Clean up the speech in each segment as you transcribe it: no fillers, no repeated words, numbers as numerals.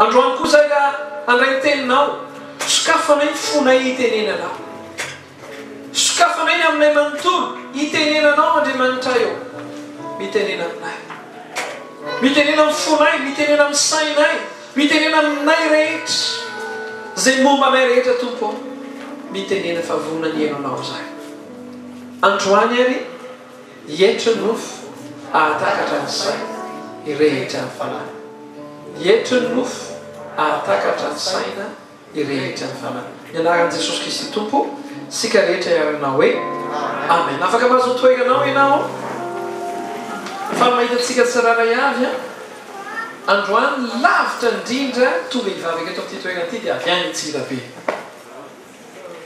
androany koa zay raha andray teninao sokafanay ny fonay itenenanao sokafanay ny aminay manontolo itenenanao Andriamanitra eo mitenena aminay mitenena amin'ny fonay mitenena amin'ny sainay mitenena aminay rehetra zay momba anay rehetra tompo mitenena fa vonany enonao zay androany ary hietry nofo ahatakatra ny saina irehetra ny fanahy hietry ny nofo ahatakatra ny saina irehetra ny fanahy ny anaran'i Jesosy Kristy tompo sika rehetra iaranao hoe amen afaka mahazo toeranao ianao fa mahitatsika tsiraray avy androany lavitra indrindra tonga hivavaka eto amin'ity toerana ity dia avy any Antsirabe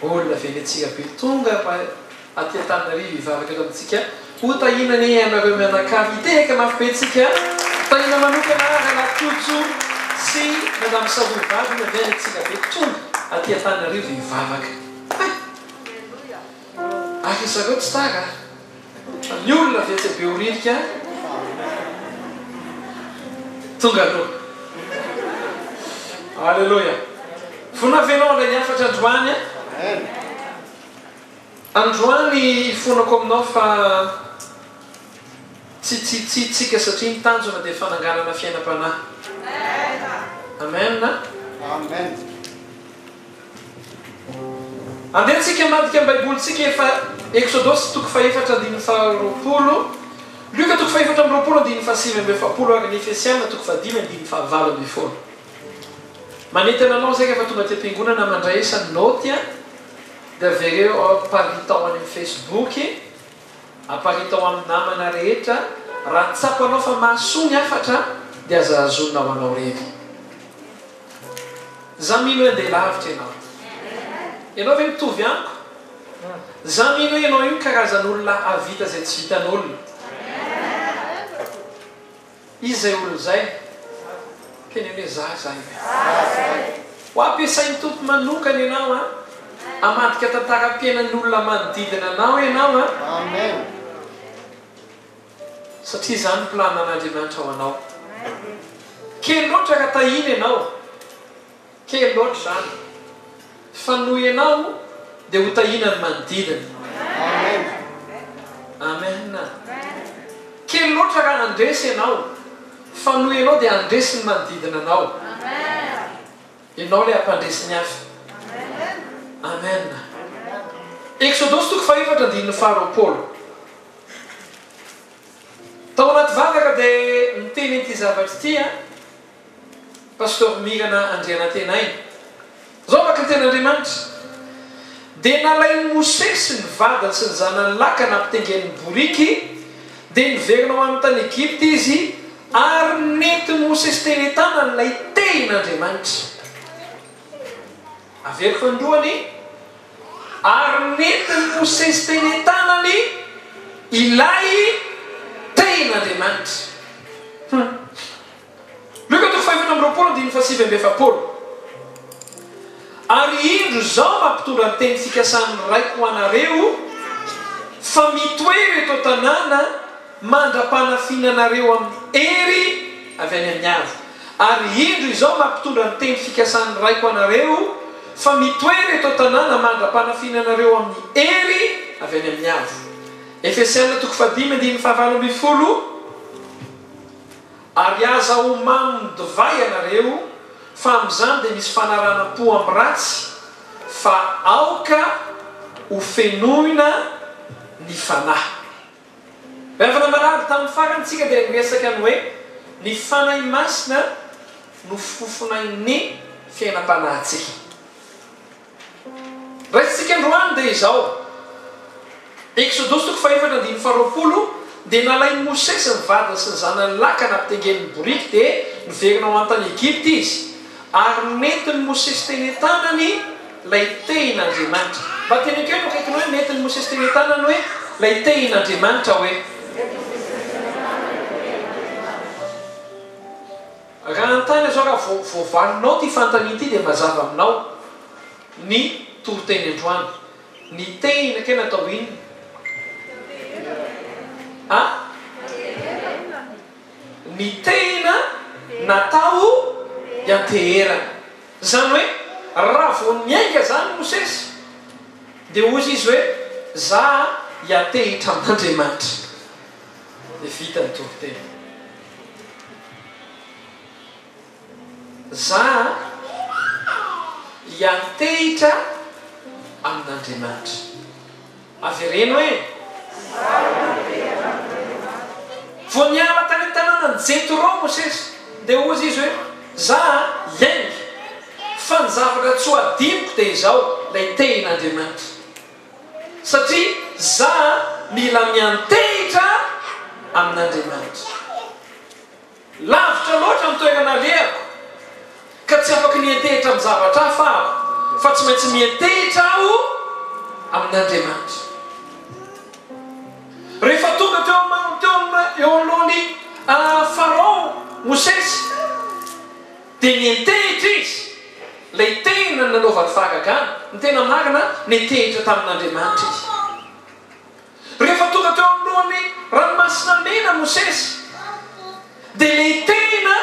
olona veny Antsirabe tonga aty Antananarivo hivavaka eto amintsika ho tahinany ianareo mianakavy hitehaka mafy be tsika tahina manokana Ralatotso sy Madame Savovavy ny avy any Antsirabe tonga aty Antananarivo hivavaka akisareo tsy tara ny olona vetsy be oririka tonga aloha alleluia fonavenao ilay ny afatra androany androany fonako aminao fa tsy tsika satria ny tanjona dia fananganana fiainam-panahy amen amen andehantsika madika baibolitsika efa Exodosy toko faefatra andiny faharoapolo Luka toko faefatra amby roapolo andiny fahasivy amby efapolo ary ny Efesiana toko fahadimy andiny fahavalo amby folo manety ananao zay rehefa tonga te-piangonana mandray isany noty dia avereo aparitao any amin'ny Facebook aparitao amin'ny namana rehetra raha tsapanao fa mahasoa ny afatra dia azahazonao anao rery za mino hoe andeha lavitra ianao ve mitovy amiko za mino hoe ianao io karazan'olona avita zay tsy vitan'olona izy zay olo zay keny hoe za zay ho ampiasain'ny tompo manokana ianao amadika tantara-piainan'olona manodidina anao ianao satria zany plana an'Andriamanitra ho anao kely loatra raha tahiny ianao kely loatra zany fa noho ianao dia ho tahina ny manodidina amen kely loatra raha andresy ianao fa noho ianao dia andresy ny manodidina anao ianao ilay ampandresy ny hafa amen Exodosy toko faefatra andiny faharoapolo tao anaty vavaka dia miteny ity zavatra ity pastor Mirana Andrianatenainy zao maka ny ten'Andriamanitra dia nalainy Mosesy ny vadiny sy ny zanany laka nampitengen'ny boriky dia niverina amin'ny tany Egypte izy ary nety Mosesy teny tanany ilay tehin'Andriamanitra averiko fandroany ary nety Mosesy teny tanany ilay tehin'Andriamanitra Luka toko faefatra amby roapolo andiny fahasivy amby efapolo ary indro zao mampitondra ny teny fikasany raiko ho anareo fa mitoery eto tanàna mandra-panafinanareo amin'ny ery avy any amin'ny avo ary indro izao mampitondra ny teny fikasany raiko ho anareo fa mitoery eto tanàna mandra-panafinanareo amin'ny ery avy any amin'ny avo Efesiana toko fahadimy andiny fahavalo amby folo ary aza ho mamy divay anareo fa amin'izany dia misy fanaranam-po amin'ny ratsy fa aoka ho fenoina ny fanahy rehefa marary tamin'ny farantsika dia resaka ny hoe ny fanahy masina no fofonain'ny fiainam-panahintsika raisitsika androany dia izao Exodosy toko faefatra andiny faharoapolo dia nalainy Mosesy ny vadiny sy ny zanany laka nampitengen'ny boriky dia niverina ao an-tany Egypte izy ary netiny Mosesy teny tanany ilay tehin'Andriamanitra mba teny keo no kaikiny hoe netiny Mosesy teny tanany hoe ilay tehin'Andriamanitra hoe raha antany zao raha voavalinao ty fantany ity dia mazava aminao ny toroteny androany ny tehina ke natao inona ny tehina natao hianteherana zany hoe raha vo miainga zany Mosesy dia ozy izy hoe za hiantehitra amin'Andriamanitra dia vita ny toritena za hiantehitra amin'Andriamanitra avereno hoe vo niala tany tanàna ny Jetro Mosesy dia ozy izy hoe za hiainga fa ny zavatra tsy ho adiniko dia izao ilay tehin'Andriamanitra satria za mila miantehitra amin'Andriamanitra lavitra loatra ny toerana alehako ka tsy afaka miantehitra amin'ny zavatra hafa aho fa tsy maintsy miantehitra aho amin'Andriamanitra rehefa tonga teo eo alohany Farao Mosesy dia niantehitra izy lay tena nanaovany fahagagana ny tena marina nitehitra tamin'Andriamanitra izy rehefa tonga teo alohany ranomasina mena Mosesy dia lay tena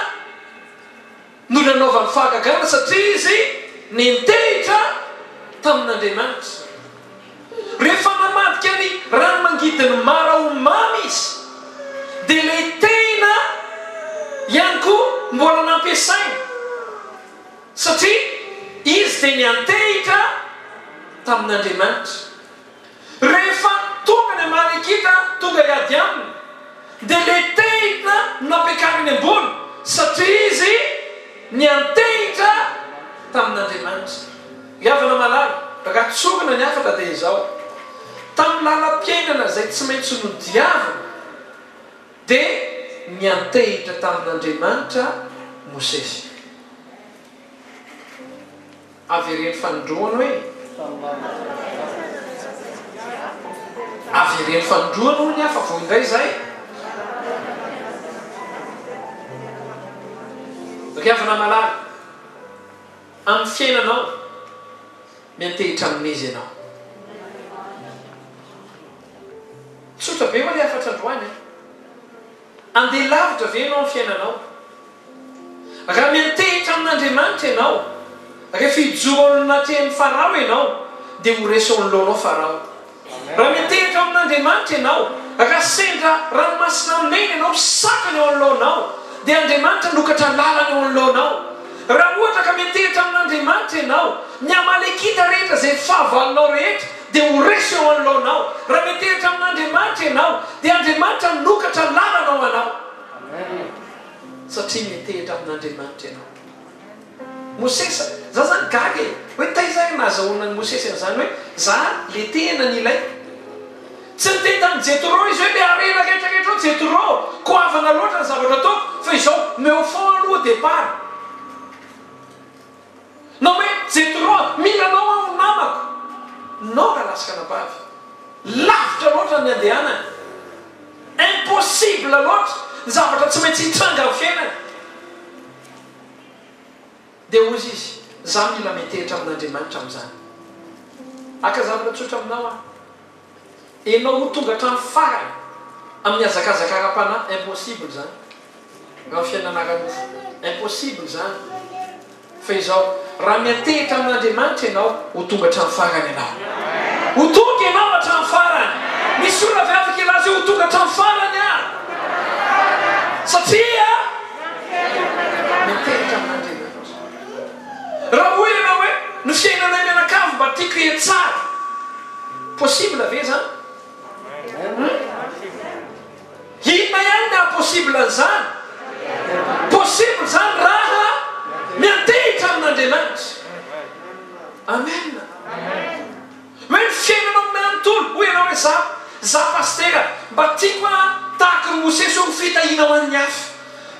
no nanaovany fahagagana satria izy nitehitra tamin'Andriamanitra rehefa namadika ny rano mangidiny mara omamy izy dia lay tena ihany koa mbola nampiasaina satria izy dia niantehitra tamin'Andriamanitra rehefa tonga ny marikita tonga hiady aminy dia lay tehitra nampiakariny ambony satria izy niantehitra tamin'Andriamanitra iavana malala raha tsogana ny afatra dia izao tamin'ny lalam-piainana izay tsy maintsy nodiavana dia niantehitra tamin'Andriamanitra Mosesy avereny fanondroana hoe avereny fanondroana hoy ny hafa vo indray izay riavana malala amin'ny fiainanao miantehitra amin'izy ianao tsotra be hoa le afatra androany andeha lavitra ve ianao amin'ny fiainanao raha miantehitra amin'Andriamanitra ianao rehefa hijoro anaten'ny Farao ianao dia ho reso nolonao Farao raha miantehitra amin'Andriamanitra ianao raha sendra ranomasina mena ianao sakany eo anolonao dia Andriamanitra nokatra lalany eo anolonao raha ohatra ka miantehitra amin'Andriamanitra ianao ny amalekita rehetra izay fahavalinao rehetra dia ho reso eo anolonao raha miantehitra amin'Andriamanitra ianao dia Andriamanitra nokatra lalanao anao satria miantehitra amin'Andriamanitra ianao Mosesy za zany gaga hoe taizay nazahoana ny Mosesy an'izany hoe za le tena nilay tsy niteny tamin'ny Jetro izy hoe le arena rehetrarehetra Jetro koavana loatra ny zavatra ataoko fa izao meo fond aloha départ na hoe Jetro milanao ao namako nao ka lasaka nabavy lavitra loatra ny andehanana impossible loatra ny zavatra tsy maintsy hitranga amin'ny fiainana dia ozy izy za mila miantehitra amin'Andriamanitra amin'izany aka zavatra tsotra aminao ianao ho tonga hatrany farany amin'ny azakazaka ara-panahy impossible zany raha fiainana ara-mofo impossible zany fa izao raha miantehitra amin'Andriamanitra ianao ho tonga hatrany farany ianao ho tonga ianao hatrany farany misy olona avy afaka ilazy ho tonga hatrany farany satria miantehitra amin'Andriamanitra raha hoy ianao hoe ny fiainanay mianakavy mba tiako hiatsara possible ve zany inona ihany ny impossible an'izany possible zany raha miantehitra amin'Andriamanitra amen hoe ny fiainanao manontolo hoy ianao hoe za pastera mba tiako tahaka ny Mosesy ho fitahina ho an'ny hafa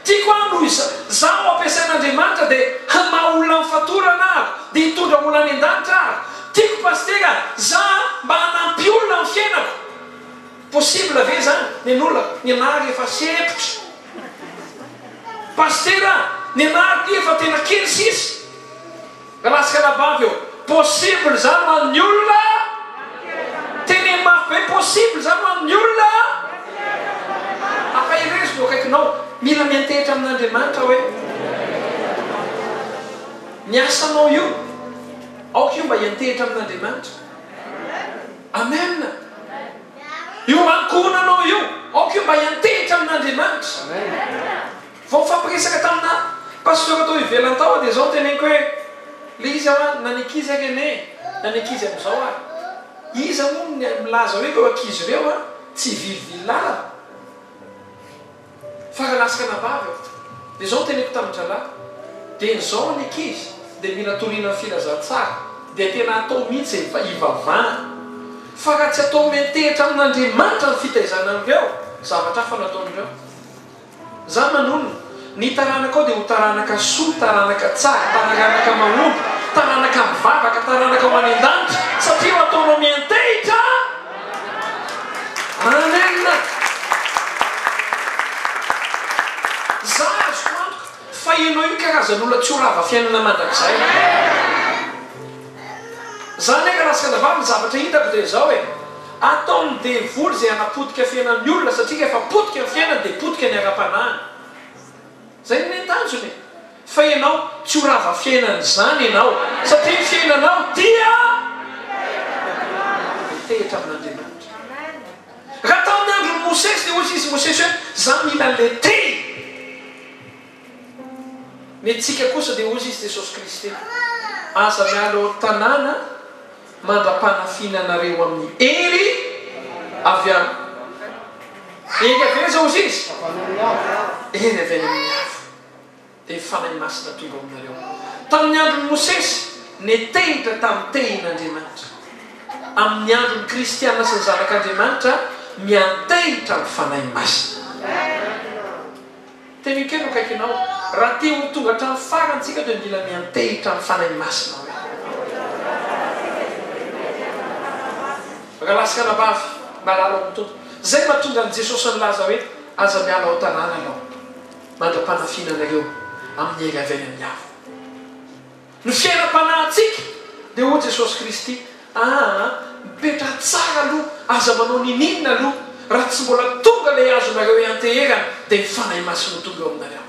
tiako noho zaho ampiasain'Andriamanitra dia hamaha olona mifatorana ahako dia hitondra olona any an-danitra ahako tiako pastera za mba hanampy olona amin'ny fiainako possible ve zany ny an'olona ny anary efa sepitra pastera ny anary ty efa tena kely sisy lasaka nabavy eo possible zany ho an'ny olona teneny mafy be possible zany ho an'ny olona afa irezy vo akaikinao mila miantehitra amin'Andriamanitra hoe ny asanao io aoka io mba hiantehitra amin'Andriamanitra. Amen. Io mankonanao io aoka io mba hiantehitra amin'Andriamanitra. Vao fampiresaka tamina pasteur atao ivelantao dia zao teneniko hoe le izy nanikizy akene nanikizy amin'izao ary iza moa milaza hoe eo ankizy ireo tsy vilivily lala fa rahalasaka nabavy dia zao teneniko tamin-dralahy dia nizao ankizy dia mila toriana filazantsara dia tena atao mihitsy ivavahana fa raha tsy atao mentehitra amin'Andriamanitra ny fitaizana amin'ireo zavatra hafa nataon'ireo. Za manonona ny taranaka ao dia ho taranaka soa, taranaka tsara, taranaka mahomby, taranaka mivavaka, taranaka manendanitra satria ataonao miantehitra. Amen. Za azoko antoka fa ianao io karazan'olona tsy ho rava fiainana mandrakizay. Za ndraika lasaka davavy ny zavatra hitako dia zao hoe ataony devoly izay hanapotika fiainan'ny olona satria efa potika ny fiainana dia potika ny ara-panahiny. Zay ny tanjony. Fa ianao tsy ho rava fiainan'izany ianao satria ny fiainanao dia mitehitra amin'Andriamanitra. Raha tamin'ny andron'ny Mosesy dia hozy izy Mosesy hoe za mila lete. Ny tsika kosa dia hozy izy Jesosy Kristy aza miala ao tanàna mandra-panafinanareo amin'ny hery avy any. Hery avy any zao izy hery avy any amin'ny avy dia fanahy masina tonga aminareo. Tamin'ny andron'ny Mosesy netehitra tamin'ny tehin'Andriamanitra. Amin'ny andron'ny kristiana sy ny zanak'Andriamanitra miantehitra ny fanahy masina. Tenikeno kaikinao raha te ho tonga hatramin'ny farantsika dia mila miantehitra ny fanahy masina. Raha lasaka nabavy malala ao mitonto zay mahatonga an' Jesosy nilaza hoe aza miala ao tanàna anao mandra-panafinanareo amin'ny hery avy any amin'ny avy. Ny fiainam-panahintsika dia ho Jesosy Kristy mipetra tsara aloha aza manao ninina aloha raha tsy mbola tonga ilay azonareo ianteherana dia ny fanahy masina tonga eo aminareo.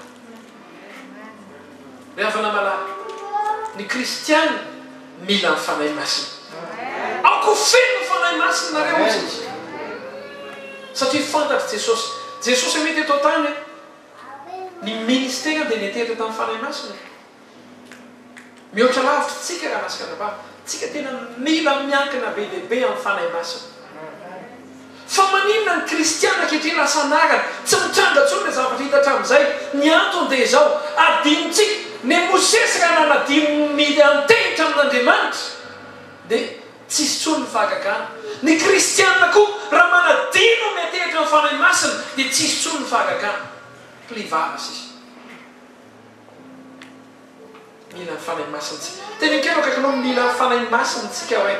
Ry havana malala ny kristiana mila ny fanahy masina. Aoko feno ny fanahy masina nareo izy satria fantatry Jesosy. Jesosy mety eto tany ny ministera dia netehitra tamin'ny fanahy masina. Mihoatra lavitra tsika raha lasaka nabavy tsika tena mila miankina be dehibe amin'ny fanahy masina. Fa maninona ny kristiana ankehitriny lasa anarana tsy mitranga intsony ilay zavatra hita hatramin'izay. Ny antony dia izao adinontsika ny Mosesy raha nanadino miantehitra amin'Andriamanitra dia tsisy intsony ny fahagagana. Ny kristiana koa raha manadino miantehitra amin'ny fanahy masina dia tsisy intsony ny fahagagana. Plivavas izy mila ny fanahy masina tsika. Tenikeno kaikanao mila ny fanahy masina tsika hoe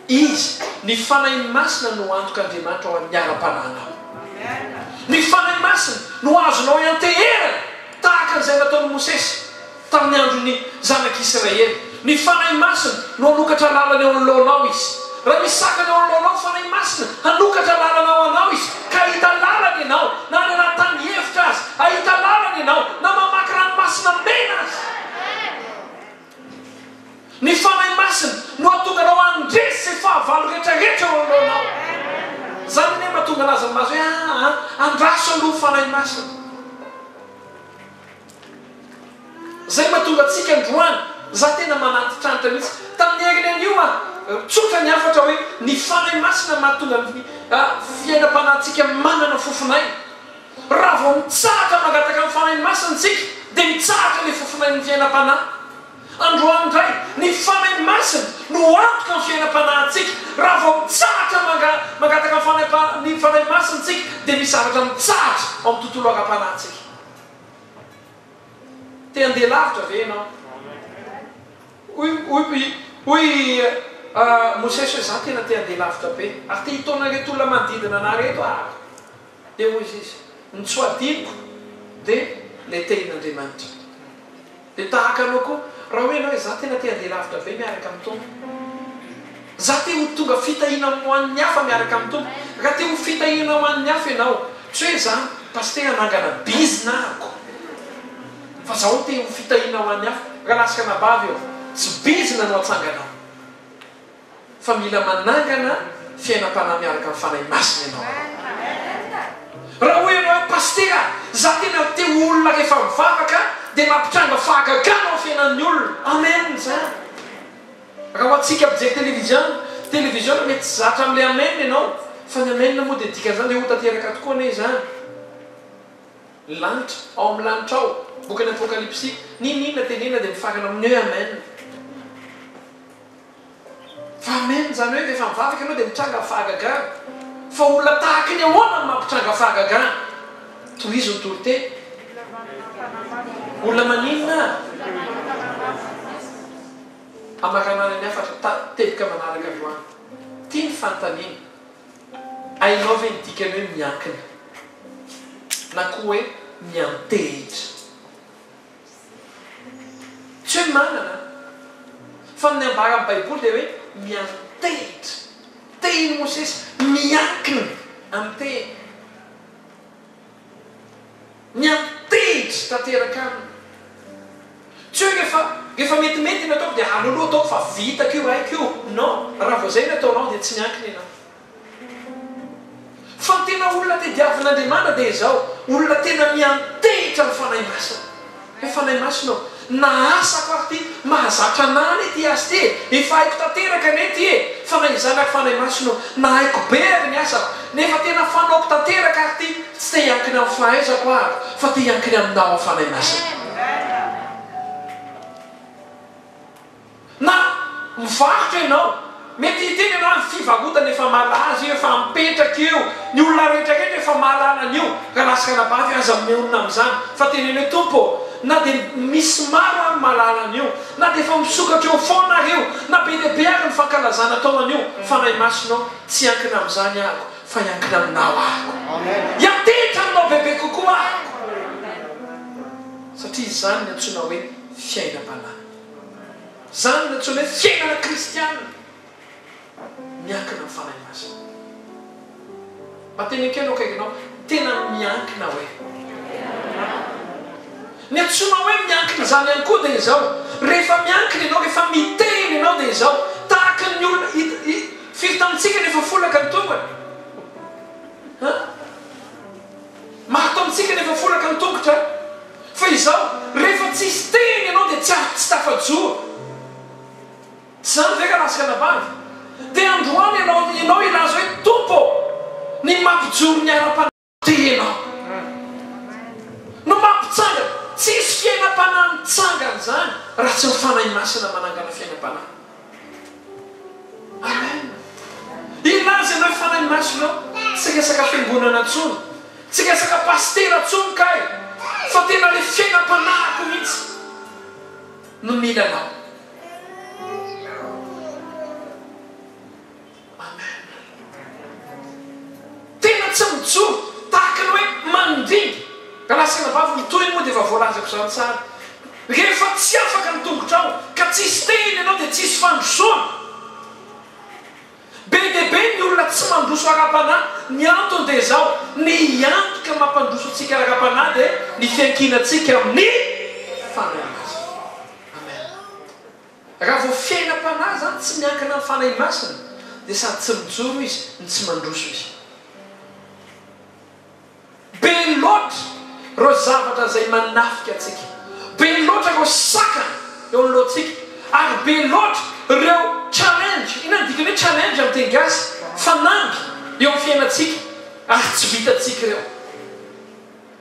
izy ny fanahy masina no antok'Andriamanitra ao amin'ny ara-pananao. Ny fanahy masina no azonao ianteherana tahaka an'izay nataon'ny Mosesy tamin'ny andron'ny zanak'Israely. Ny fanahy masina no hanokatra lalana eo anoloanao izy. Raha misy sakana eo anoloanao fanahy masina hanokatra lalana ao anao izy ka ahita lalana ianao na ny anaty tany hevitra azy ahita lalana ianao na mamaky ranomasina mena azy. Ny fanahy masina no hatonganao andresy sy fahavalo rehetrarehetra eo anoloanao. Zany ne mahatonga anazy aminazy hoe andraso aloha fanahy masina. Zay mahatonga antsika androany za tena manatitrantitra mihitsy tamin'ny herinany io tsotra ny hafatra hoe ny fanahy masina mahatonga fiainam-panahintsika manana fofonay. Raha vao mitsahatra mangataka amin'ny fanahy masina tsika dia mitsahatra ilay fofonay ny fiainam-panahy. Androany indray ny fanahy masina no antoka ny fiainam-panahintsika. Raha vao mitsahatra mangataka ny fanahy masina tsika dia misy zavatra mitsahatra ao amin'ny tontolo ara-panahintsika. Te handeha lavitra ve ianao? Hoy Mosesy hoe za tena te handeha lavitra be ary te hitona reto olona manodidina anareto ary. Dia hoy izy ny tsy ho adiniko dia ilay tehin'Andriamanitra. Dia tahaka anao koa raha hoe ianao hoe za tena te handeha lavitra be miaraka amin'ny tompo. Za te ho tonga fitahina ho an'ny hafa miaraka amin'ny tompo. Raha te ho fitahina ho an'ny hafa ianao tsy hoe za paster anangana bizina ako fa zaho te ho fitahina ho an'ny hafa raha lasaka nabavy eo tsy bizina no atsanganao fa mila manangana fiainam-panahy miaraka amin'ny fanahy masina ianao raha hoe ianao pastera za tena te olona rehefa mivavaka dia mampitranga fahagaganao fiainan'ny olona amen zany raha ho atsika mijery télévision mety tsy zatra amin'ilay amen ianao fa ny amen moa dia dikany zany dia ho tanteraka tokoa ane zany lanitra ao amin'ny lanitra ao bokany apokalypsy ninina tenena dia mifarana amin'ny hoe amen fa amen zany hoe rehefa mivavaka ianao dia mitranga fahagagana fa olona tahaka ny ahoana ny mampitranga fahagagana toy izy ny torite olona maninona amakanana ny afatra tebika manaraka androany tia ny fantanina ainao ve ny dikany hoe miankina na koa hoe miantehitra tsy hoe manana fa ny ambara amin'ny baiboly dia hoe miantehitra tehiny mosesy miankina amin'ny tehiny miantehitra tanteraka aminy tsy hoe rehefa metimety ny ataoko dia aloloha ataoko fa vitako io haiko io non raha vao zay ny ataonao dia tsy miankina ianao fa tena olona te diavin'andriamana dia izao olona tena miantehitra ny fanahy masina hoe fanahy masina na asako ary ty mahazatra anany ty azy ty efa haiko tanteraka ne ty fa na izanako fanahy masina na haiko be ary ny asako nefa tena fanaoko tanteraka ary ty tsy te hiankina amin'ny fahaizako ary fa te hiankina aminao amin'ny fanahy masina na mivarotra ianao mety hiteny ianao amin'ny fivarotana efa malaza io efa mipetraka io ny olona rehetrarehetra efa mahalala an'io raha lasaka nabavy aza meonina amin'izany fa teneny hoe tompo na dia misy maro any mahalala an'io na dia efa misokatra eo foana io na be dia be ary ny fankalazana tao an'io fanahy masinao tsy hiankina amin'izany ahako fa hiankina aminao ahako hiantehitra aminao bebe kokoa ahako satria izany ny antsoina hoe fiainam-panahy zany ny antsoina hoe fiainana kristiana miankina amin'ny fanahy masina mateny akenao kaikanao tena miankina hoe ny antsoina hoe miankina zany ihany koa dia izao rehefa miankina ianao rehefa miteny ianao dia izao tahaka ny olona firy tamintsika rehefa folaka ny tongony mahatao amintsika rehefa folaka ny tongotra fa izao rehefa tsisy teny ianao dia tsy tafajoro zany ve ka lasaka nabavy dia androany ianao ilaza hoe tompo ny mampijoro ny ara-panahy ianao no mampitsangana tsisy fiainam-panahy mitsangana zany raha tsy mifanahy masina manangana fiainam-panahy amen ilaza ianao fanahy masinao tsy resaka fiangonana ntsony tsy resaka pastera ntsony kay fa tena le fiainam-panahiko mihitsy no mila anao tena tsy mijoro tahaka ny hoe mandringy ka lasaka nabavy mitoyny moa dia efa voalazako zany tsara rehefa tsy afaka ny tongotrao ka tsisy teny ianao dia tsisy fandrosoana be dia be ny olona tsy mandroso ara-panahy ny antony dia zao ny antoka mampandroso atsika ara-panahy dia ny fiankinantsika amin'ny fanahy masina amen raha vao fiainam-panahy zany tsy miankina amin'ny fanahy masina dia sady tsy mijoro izy ny tsy mandroso izy be loatra reo zavatra zay manafika atsika be loatra reo sakana eo an'lohantsika ary be loatra reo challenge inona ny dikany hoe challenge amin'ny teny gasy fanamby eo amin'ny fiainatsika ary tsy vitatsika reo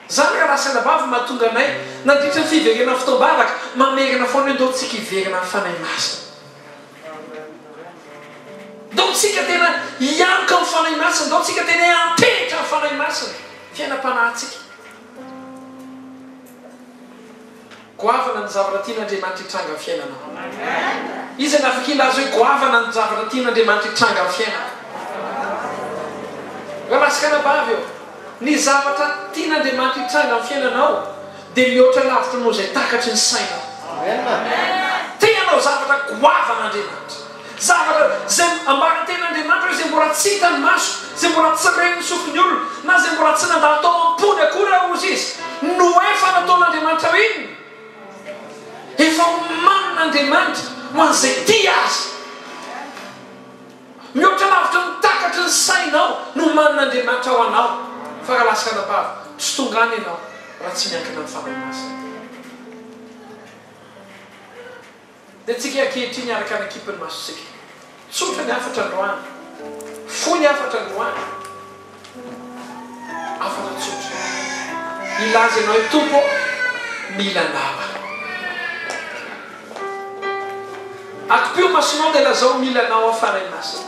zany raha lasa nabavy mahatonga anay nandritra ny fiverena fotoam-bavaka mamerina foana hoe ndao tsika hiverina amin'ny fanahy masina ndao tsika tena hianka amin'ny fanahy masina ndao tsika tena hiantehitra amin'ny fanahy masina fiainam-panahytsika goavana ny zavatra tian'andriamanitra hitranga amin'ny fiainanao izy anafaka ilazy hoe goavana ny zavatra tian'andriamanitra hitranga amin'ny fiainana raha lasaka nabavy eo ny zavatra tian'andriamanitra hitranga amin'ny fiainanao dia mihoatra lavitra moa zay takatry ny sainao teanao zavatra goavan'andriamanitra zavatra zay ambaran-ten'andriamanitra zay mbola tsy hitany maso zay mbola tsy reniny sofiny olona na zay mbola tsy nandalo tao ampony akory ozy izy no efa nataon'andriamanitra iny rehefa manan'Andriamanitra ho an'izay tia azy mihoatra lavitra nitakatra ny sainao no manan'Andriamanitra ao anao fa raha lasaka anabavy tsy tonga any ianao raha tsy miankina amin'ny fanahy masina dia tsika ankehitriny araka ny ekipiny masosika tsotra ny afatra androany fo ny afatra androany afatra tsotra ilaza ianao hoe tompo mila ndava akopio masonao dia lazao mila anao afara masina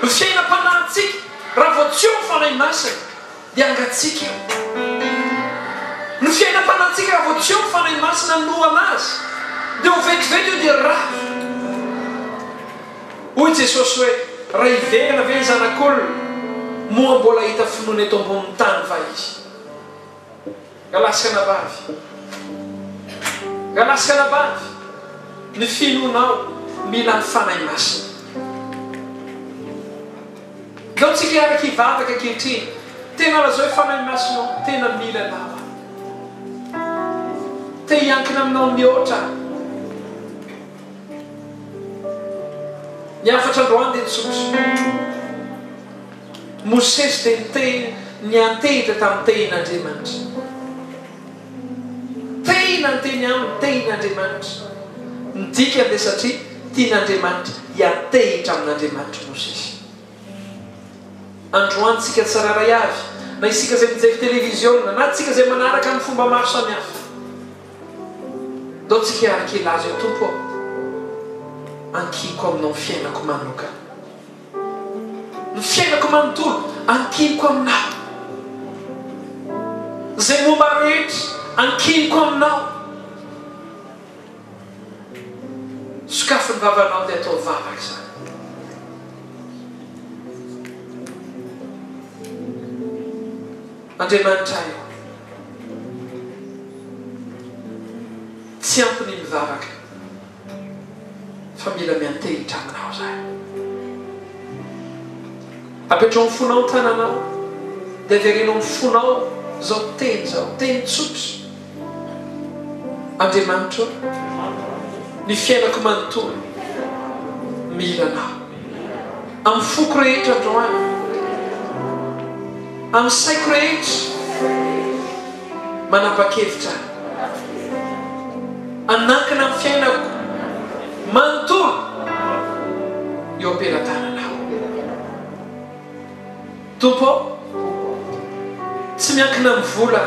ny fiainam-panahintsika raha vao tsy eo mifanahy masina dia angatsika eo ny fiainam-panahintsika raha vao tsy eo mifanahy masina no anazy dia ho vetivety io dia raha hoy Jesosy hoe raha iverina ve ny zanak'olona moa mbola hita finoana eto ambonin'ny tany va izy galasika anabavy galasika anabavy ny finoanao mila mifanahy masina dao tsika araky hivavaka ankehitriny tena lazao hoe fanahy masinao tena mila lava te hiankina aminao mihoatra niafatra androany dia nitsotso Mosesy dia niantehitra tamin'ny tehin'Andriamanitra tehina ny teny aminy tehin'Andriamanitra nidika dia satria tian'Andriamanitra hiantehitra amin'Andriamanitra Mosesy androantsika tsararay avy na isika izay mijery televiziona na tsika izay manaraka amin'ny fomba maro samihafa dao tsika araka ilaza eo tompo ankiko aminao ny fiainako manoka ny fiainako manontolo ankiniko aminao izay momba rehetra ankiniko aminao sokafo ny vavanao dia atao vavaka izany Andriamanitra io tsy ampiny mivavaka fa mila miantehitra aminao zay apetrao ny fonao ny tananao dia averenao ny fonao zao teny tsotra Andriamanitra ny fiainako manontolo mila anao amin'ny foko rehetra androany amin'ny saiko rehetra manapa-kevitra anankina amin'ny fiainako manontolo eo am-pelantananao tompo tsy miankina amin'ny vola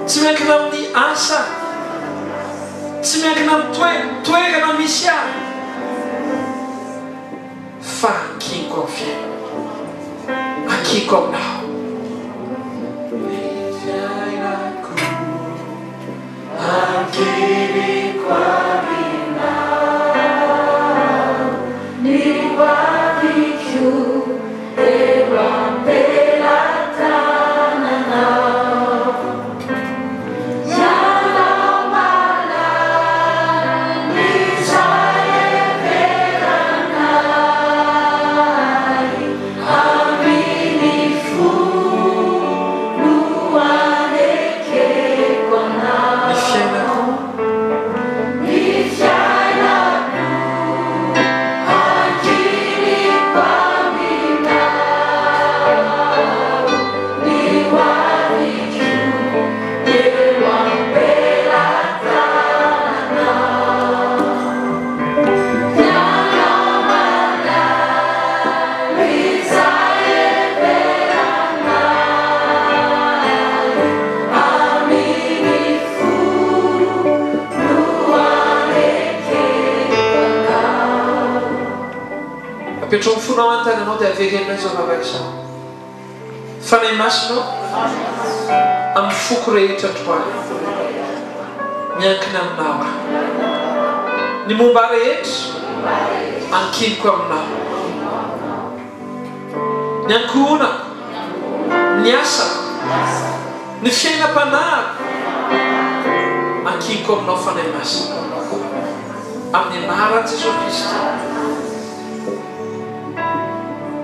tsy miankina amin'ny asa tsy miankina amin'ny toerana misy ahy fa ankiniko amin'ny fiainako ankiniko aminao ankiniko aminao ny waviko eo am-pelantananao ianao malany izay everanay aminy fo no anekeko anao ny fiainako ankiniko aminao ny waviko eo am-pelantananao ianao malany izay everanay aminy fo no anekeko anao apetrao ny fonao an-tananao dia averenao izao vavaka izao fanahy masinao amin'ny foko rehetra androany miankina aminao aho ny momba rehetra ankiniko aminao ny ankohonako ny asako ny fiainam-panahiko ankiniko aminao fanahy masina amin'ny anaran'i Jesosy Kristy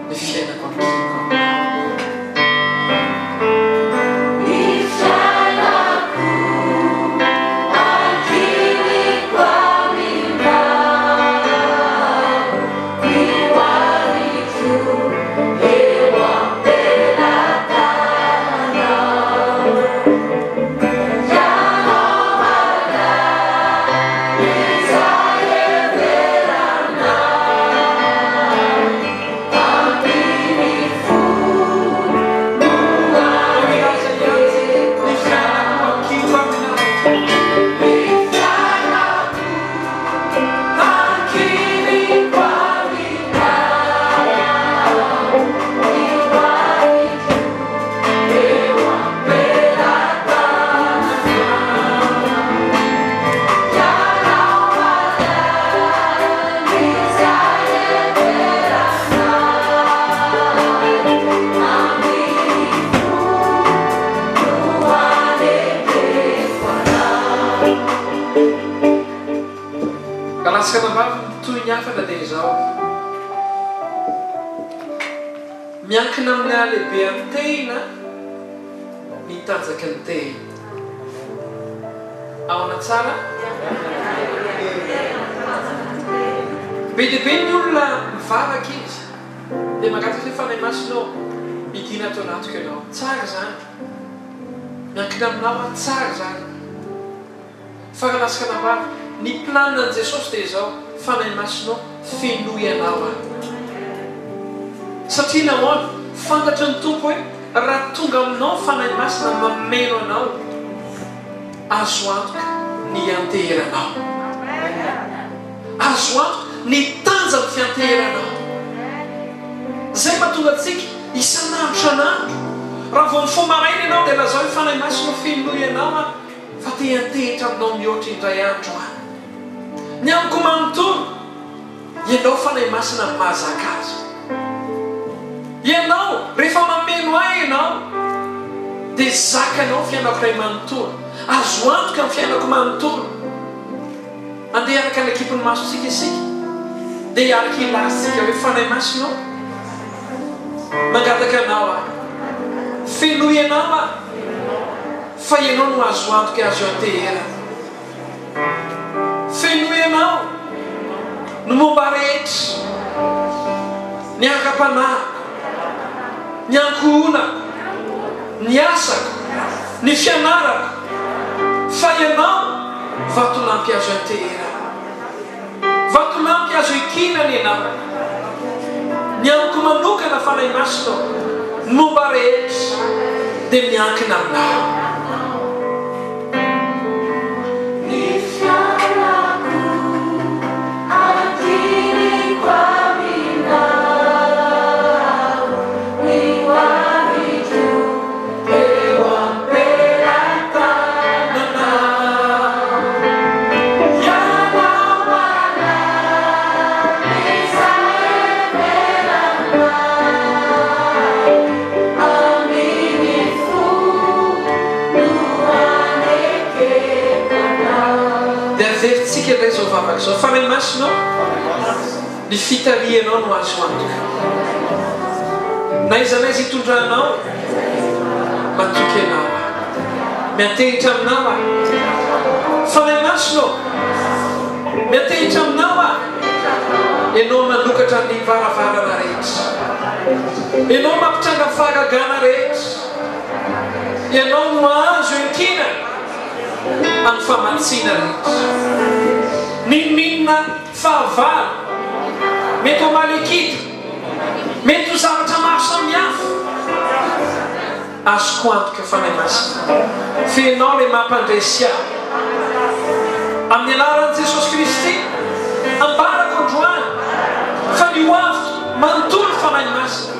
ny fiainako ankiniko aminao ny fiainako miafana dia izao miankina amin'ny ahalehibe amin'ny tena mitanjaka ny tena aona tsara be dia be ny olona mivavaka izy dia magaty hoe fanay masinao midina atao anatoko ianao tsara zany miankina aminao tsara zany faralasaka navava ny planina an Jesosy dia izao fanay masinao feno ianao satria nahoana fantatry ny tompo hoe raha tonga aminao fanay masina mameno anao azo antoka ny anteheranao azo antoka ny tanja ny fianteheranao zay mahatonga antsika isan'andro san'andro raha vao mifo maraina ianao dia lazao hoe fanay masina feno ianao fa te antehitra aminao mihoatra indray andro ny amiko manontolo ianao fanay masina mahazaka azy ianao rehefa mameno ahy ianao dia zakanao fiainako ray manontolo azo antoka ny fiainako manontolo andeha araka ny ekipiny masontsika isika dia hiaraka ilazitsika hoe fanay masinao mangataka anao feno ianao fa ianao no azo antoka azo antehera feno ianao no momba rehetra ny anka-panahiko ny ankohonako ny asako ny fianarako fa ianao vatolampy azo antehera vatolampy azo ikinana ianao ny amiko manokana fanay masinao ny momba rehetra dia miankina aminao zao fanay masinao ny fitarianao no azo antoka na iza na izy hitondranao matoky anao miantehitra aminao fanay masinao miantehitra aminao ianao manokatra ny varavarana rehetra ianao mampitranga faharagana rehetra ianao no azo inkina amin'ny famatsiana rehetra ninninna fahavalo mety ho malekita mety ho zavatra maro samihafa azoko antoka fanay masina fenao le mampandresy aho amin'ny anaran'i Jesosy Kristy ambarako androany fa ny hoaviko manontolo fanay masina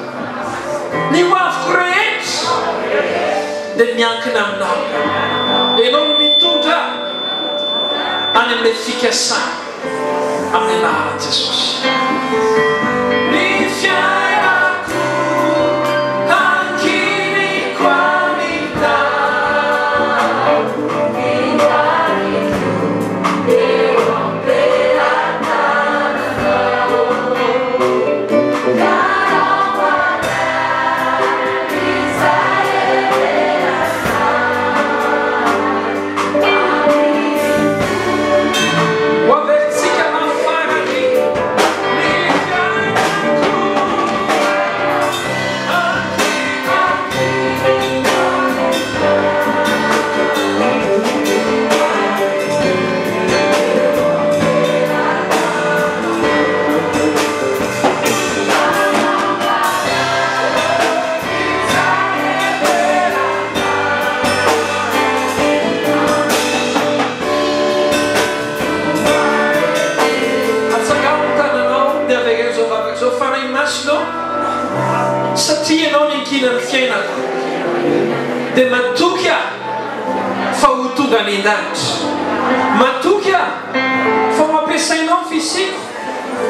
ny hoaviko rehetra dia miankina aminao ianao no mitondra any amin'ilay fikasana amin'ny anaran'i Jesosy ny fiainako hankiniko aminao eo am-pelantananao satria ianao ny ankinany fiainako dia matoky aho fa ho tonga any an-danitra matoky aho fa mampiasainao ny fisiko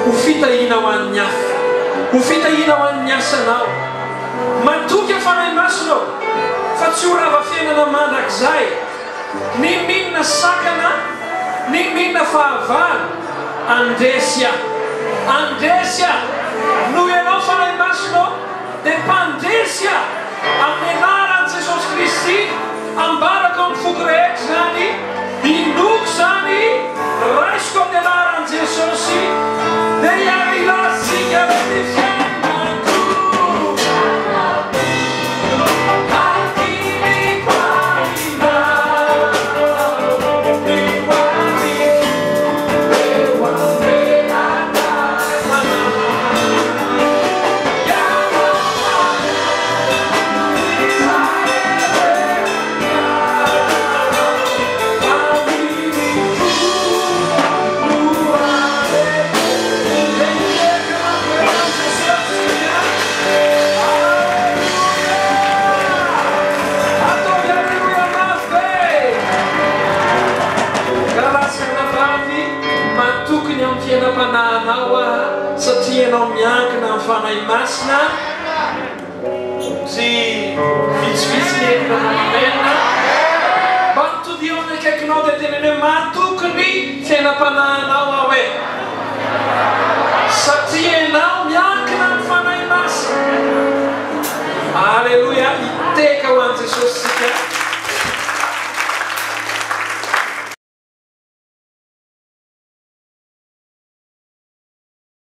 ho fitahiana ho an'ny hafa ho fitahiana ho an'ny asanao matoky aho fanay masinao fa tsy ho rava fiainana mandrakizay niminina sakana niminina fahavalo andresy aho andesy a noho ianao fanahy masonao dia mpandesy a amin'ny anaran'i jesosy kristy ambarako amin'ny foko rehetra zany inoko zany raisiko amin'ny anaran'i jesosy dia ilatsika ny fiainako fiainam-panahinao a satria ianao miankina amin'ny fanahy masina sy vitsivitsy ny ekina manamena mba mitody eo ny akaikinao dia teneny hoe matokony fiainam-panahinao aho hoe satria ianao miankina amin'ny